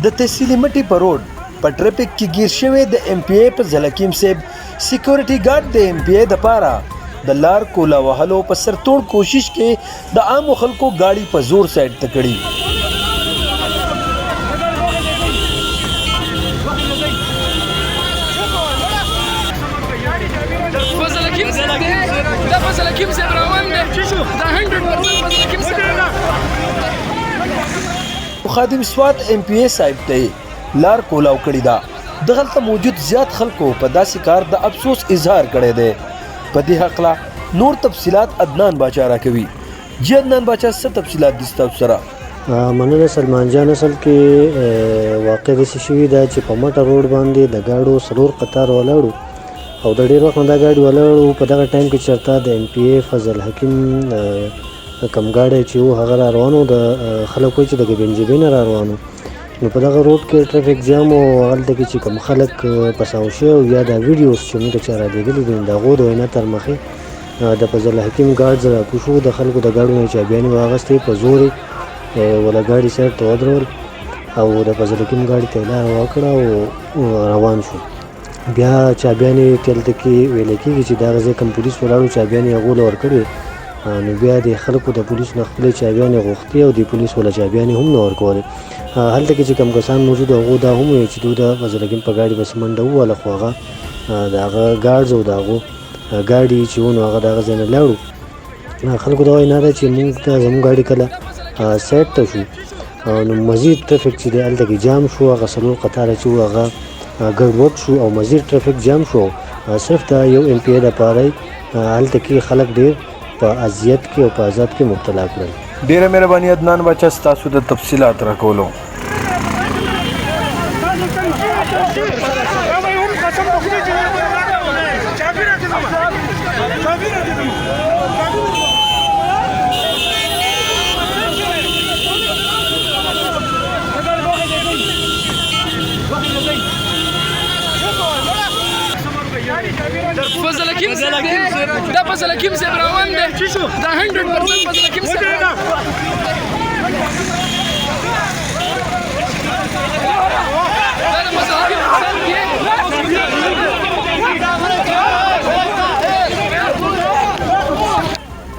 د تحصیلي مټي په روډ په ټریفیک کې گیر شوی د ایم پی ای په ځلکیم صاحب سکیورټي ګارد د ایم پی ای د پاره د لار کولا وهلو په سرتوړ کوشش کې د عامو خلکو گاڑی په زور سایډ ته کړي. خادم سوات ایم پی ای صاحب ته لار کولاو کړی دا دغلته موجود زیات خلکو په داسې کار د افسوس اظهار کړی دی. په دې حقله نور تفصیلات عدنان باچا راکوي. جی عدنان باچا څه تفصیلات دي ستاسو سره؟ مننه سلمان جان. اصل کې واقع داسې شوي ده چې په مټه روډ باندې د ګاډو څلور قطار ولاړو او د ډېر وخت نه دا ګاډي ولاړو. په دغه ټایم کې چېرته د ایم پی ای فضل حکیم کم ګاډی چې و هغه را روان و، د خلک وایي چې د ګبنجبۍ نه را روان و. نو په دغه روډ کې ټرافیک جام و. هلته کې چې کوم خلک پساو شوي او یا دا ویډیوز چې موږ ته چا رالېږلي دي د هغو د وینا تر مخې د فضل حکیم ګارډز راکوز شو. د خلکو د ګاډو نه چابیانې واغستې، په زور یې وله ګاډي سایډ ته ودرول او د فضل حکیم ګاډي ته یې لاره ورکړه او روان شو. بیا چابیانې دلته کې ویلی کېږي چې دغه ځای کوم پولیس ولاړو چابیانې هغو له ورکړې. نو بیا د خلکو د پولیسو نه خپلې چابیانې غوښتې او د پولیس وله چابیانې هم نه ورکولې. هلته کې چې کوم کسان موجود هغو دا هم ویل چې دوی د فضل حکیم په ګاډي پسې منډه ووهله، خو هغه د هغه ګارډز او د هغو ګاډي چې و نو هغه د هغه ځای نه لاړو. خلکو دا وینا ده چې موږ ته زموږ ګاډي کله سایډ ته شو نو مزید ټرافیک چې دی هلته کې جام شو. هغه څلور قطاره چې و هغه ګډوډ شو او مزید ټرافیک جام شو. صرف د یو ایم پی ای دپاره هلته کې خلک ډېر په اذیت کې او په عذاب کې مبتلا کړل. ډیره مهرباني عدنان باچا ستاسو د تفصیلات راکولو. فضل حکیم صاحب دا فضل حکیم صاحب روان دی دا 100% فضل حکیم صاحب